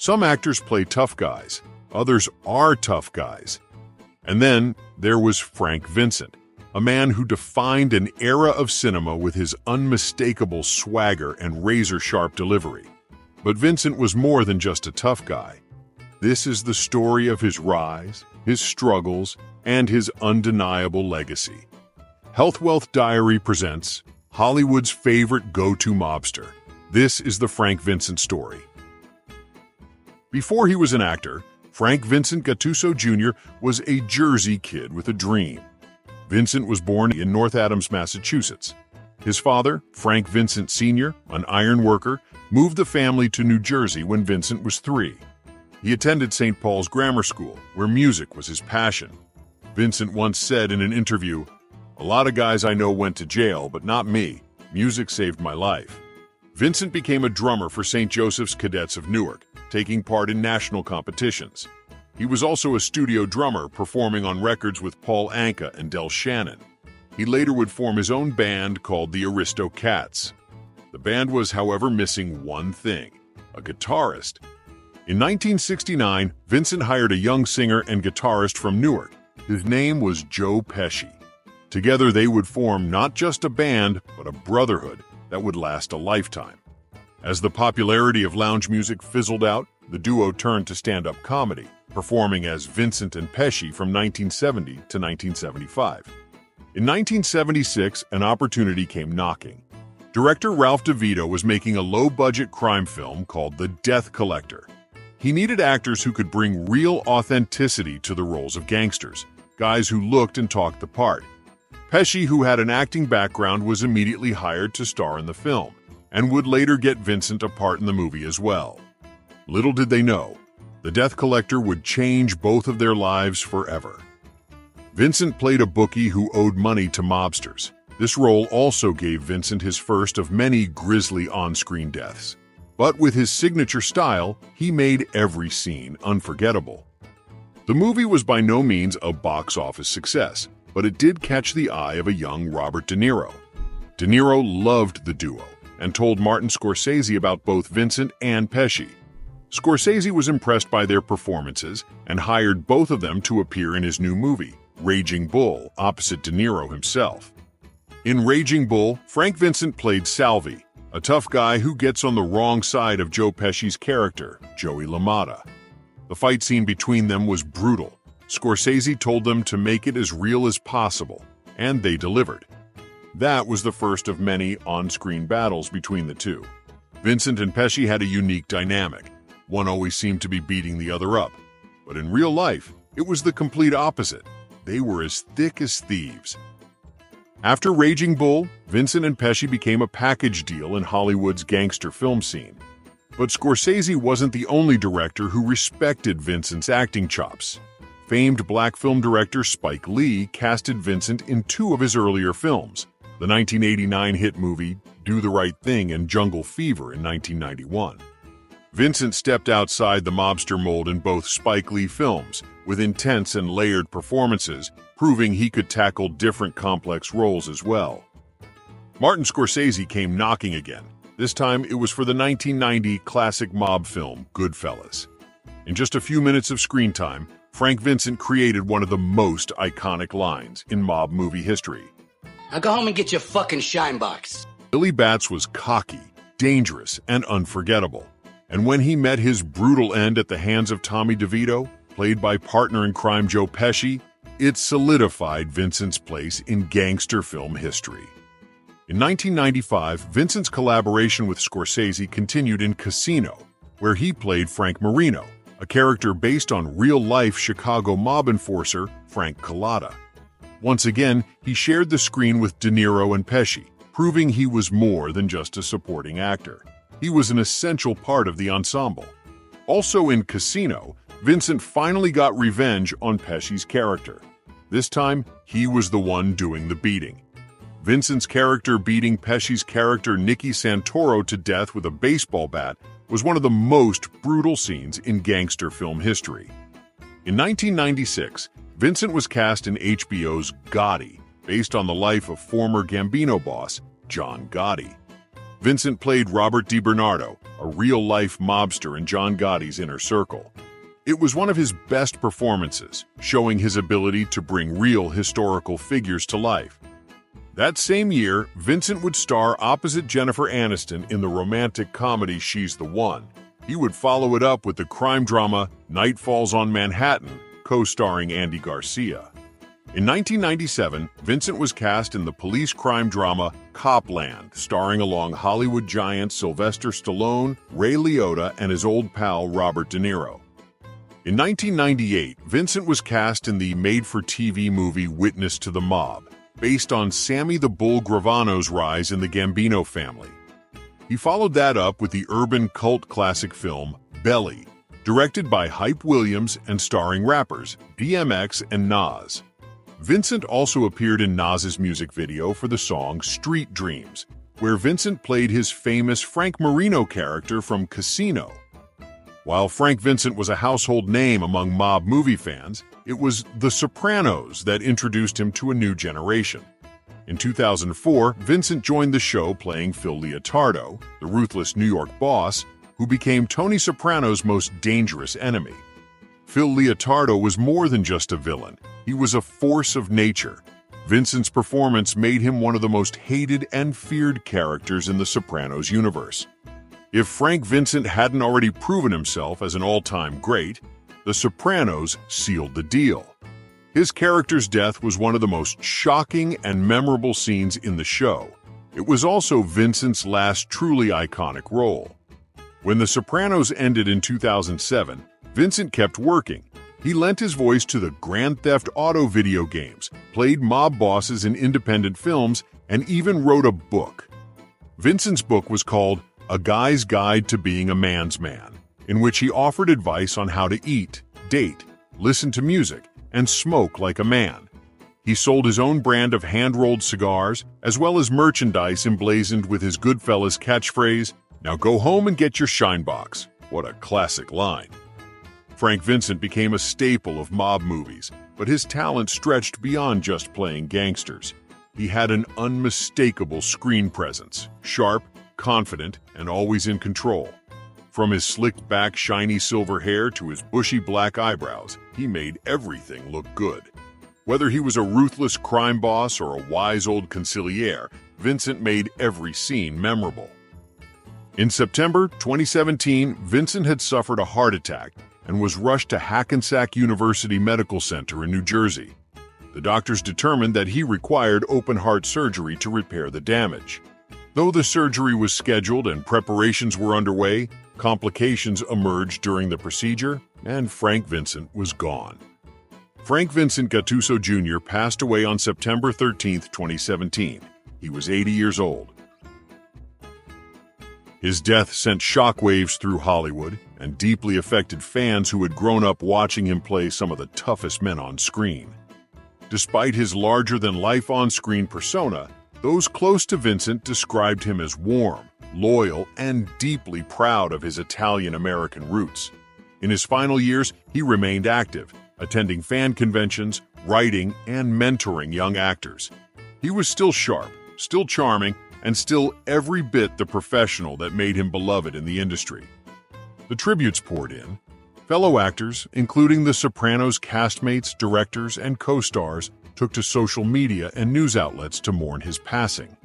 Some actors play tough guys, others are tough guys. And then there was Frank Vincent, a man who defined an era of cinema with his unmistakable swagger and razor-sharp delivery. But Vincent was more than just a tough guy. This is the story of his rise, his struggles, and his undeniable legacy. Health Wealth Diary presents Hollywood's favorite go-to mobster. This is the Frank Vincent story. Before he was an actor, Frank Vincent Gattuso Jr. was a Jersey kid with a dream. Vincent was born in North Adams, Massachusetts. His father, Frank Vincent Sr., an iron worker, moved the family to New Jersey when Vincent was 3. He attended St. Paul's Grammar School, where music was his passion. Vincent once said in an interview, "A lot of guys I know went to jail, but not me. Music saved my life." Vincent became a drummer for St. Joseph's Cadets of Newark, taking part in national competitions. He was also a studio drummer, performing on records with Paul Anka and Del Shannon. He later would form his own band called the Aristocats. The band was, however, missing one thing: a guitarist. In 1969, Vincent hired a young singer and guitarist from Newark. His name was Joe Pesci. Together they would form not just a band, but a brotherhood that would last a lifetime. As the popularity of lounge music fizzled out, the duo turned to stand-up comedy, performing as Vincent and Pesci from 1970 to 1975. In 1976, an opportunity came knocking. Director Ralph DeVito was making a low-budget crime film called The Death Collector. He needed actors who could bring real authenticity to the roles of gangsters, guys who looked and talked the part. Pesci, who had an acting background, was immediately hired to star in the film, and would later get Vincent a part in the movie as well. Little did they know, The Death Collector would change both of their lives forever. Vincent played a bookie who owed money to mobsters. This role also gave Vincent his first of many grisly on-screen deaths. But with his signature style, he made every scene unforgettable. The movie was by no means a box office success, but it did catch the eye of a young Robert De Niro. De Niro loved the duo and told Martin Scorsese about both Vincent and Pesci. Scorsese was impressed by their performances and hired both of them to appear in his new movie, Raging Bull, opposite De Niro himself. In Raging Bull, Frank Vincent played Salvi, a tough guy who gets on the wrong side of Joe Pesci's character, Joey LaMotta. The fight scene between them was brutal. Scorsese told them to make it as real as possible, and they delivered. That was the first of many on-screen battles between the two. Vincent and Pesci had a unique dynamic. One always seemed to be beating the other up. But in real life, it was the complete opposite. They were as thick as thieves. After Raging Bull, Vincent and Pesci became a package deal in Hollywood's gangster film scene. But Scorsese wasn't the only director who respected Vincent's acting chops. Famed black film director Spike Lee casted Vincent in 2 of his earlier films, the 1989 hit movie Do the Right Thing and Jungle Fever in 1991. Vincent stepped outside the mobster mold in both Spike Lee films, with intense and layered performances, proving he could tackle different complex roles as well. Martin Scorsese came knocking again. This time it was for the 1990 classic mob film Goodfellas. In just a few minutes of screen time, Frank Vincent created one of the most iconic lines in mob movie history. Now go home and get your fucking shine box. Billy Batts was cocky, dangerous, and unforgettable. And when he met his brutal end at the hands of Tommy DeVito, played by partner in crime Joe Pesci, it solidified Vincent's place in gangster film history. In 1995, Vincent's collaboration with Scorsese continued in Casino, where he played Frank Marino, a character based on real-life Chicago mob enforcer Frank Collada. Once again, he shared the screen with De Niro and Pesci, proving he was more than just a supporting actor. He was an essential part of the ensemble. Also in Casino, Vincent finally got revenge on Pesci's character. This time, he was the one doing the beating. Vincent's character beating Pesci's character Nicky Santoro to death with a baseball bat was one of the most brutal scenes in gangster film history. In 1996, Vincent was cast in HBO's Gotti, based on the life of former Gambino boss John Gotti. Vincent played Robert DiBernardo, a real-life mobster in John Gotti's inner circle. It was one of his best performances, showing his ability to bring real historical figures to life. That same year, Vincent would star opposite Jennifer Aniston in the romantic comedy She's the One. He would follow it up with the crime drama Night Falls on Manhattan, co-starring Andy Garcia. In 1997, Vincent was cast in the police crime drama Copland, starring along Hollywood giants Sylvester Stallone, Ray Liotta, and his old pal Robert De Niro. In 1998, Vincent was cast in the made-for-TV movie Witness to the Mob, based on Sammy the Bull Gravano's rise in the Gambino family. He followed that up with the urban cult classic film Belly, directed by Hype Williams and starring rappers DMX and Nas. Vincent also appeared in Nas's music video for the song Street Dreams, where Vincent played his famous Frank Marino character from Casino. While Frank Vincent was a household name among mob movie fans, it was The Sopranos that introduced him to a new generation. In 2004, Vincent joined the show playing Phil Leotardo, the ruthless New York boss, who became Tony Soprano's most dangerous enemy. Phil Leotardo was more than just a villain. He was a force of nature. Vincent's performance made him one of the most hated and feared characters in the Sopranos universe. If Frank Vincent hadn't already proven himself as an all-time great, The Sopranos sealed the deal. His character's death was one of the most shocking and memorable scenes in the show. It was also Vincent's last truly iconic role. When The Sopranos ended in 2007, Vincent kept working. He lent his voice to the Grand Theft Auto video games, played mob bosses in independent films, and even wrote a book. Vincent's book was called A Guy's Guide to Being a Man's Man, in which he offered advice on how to eat, date, listen to music, and smoke like a man. He sold his own brand of hand-rolled cigars, as well as merchandise emblazoned with his Goodfellas catchphrase, "Now go home and get your shine box." What a classic line. Frank Vincent became a staple of mob movies, but his talent stretched beyond just playing gangsters. He had an unmistakable screen presence, sharp, confident, and always in control. From his slicked-back, shiny silver hair to his bushy black eyebrows, he made everything look good. Whether he was a ruthless crime boss or a wise old consigliere, Vincent made every scene memorable. In September 2017, Vincent had suffered a heart attack and was rushed to Hackensack University Medical Center in New Jersey. The doctors determined that he required open-heart surgery to repair the damage. Though the surgery was scheduled and preparations were underway, complications emerged during the procedure, and Frank Vincent was gone. Frank Vincent Gattuso Jr. passed away on September 13, 2017. He was 80 years old. His death sent shockwaves through Hollywood and deeply affected fans who had grown up watching him play some of the toughest men on screen. Despite his larger-than-life on-screen persona, those close to Vincent described him as warm, loyal, and deeply proud of his Italian-American roots. In his final years, he remained active, attending fan conventions, writing, and mentoring young actors. He was still sharp, still charming, and still every bit the professional that made him beloved in the industry. The tributes poured in. Fellow actors, including The Sopranos castmates, directors, and co-stars, took to social media and news outlets to mourn his passing.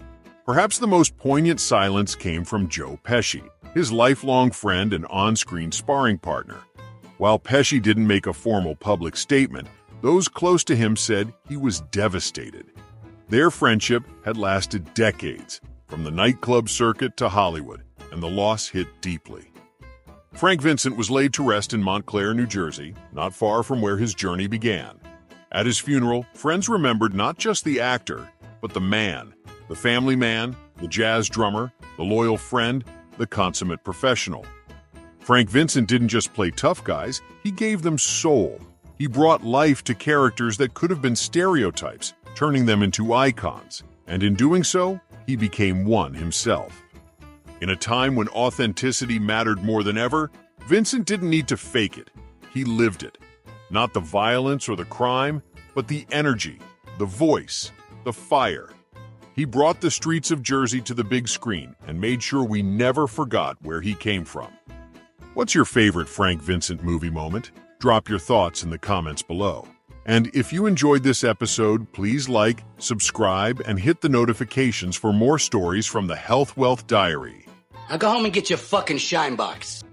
Perhaps the most poignant silence came from Joe Pesci, his lifelong friend and on-screen sparring partner. While Pesci didn't make a formal public statement, those close to him said he was devastated. Their friendship had lasted decades, from the nightclub circuit to Hollywood, and the loss hit deeply. Frank Vincent was laid to rest in Montclair, New Jersey, not far from where his journey began. At his funeral, friends remembered not just the actor, but the man, the family man, the jazz drummer, the loyal friend, the consummate professional. Frank Vincent didn't just play tough guys, he gave them soul. He brought life to characters that could have been stereotypes, turning them into icons, and in doing so, he became one himself. In a time when authenticity mattered more than ever, Vincent didn't need to fake it. He lived it. Not the violence or the crime, but the energy, the voice, the fire. He brought the streets of Jersey to the big screen and made sure we never forgot where he came from. What's your favorite Frank Vincent movie moment? Drop your thoughts in the comments below. And if you enjoyed this episode, please like, subscribe, and hit the notifications for more stories from the Health Wealth Diary. Now go home and get your fucking shine box.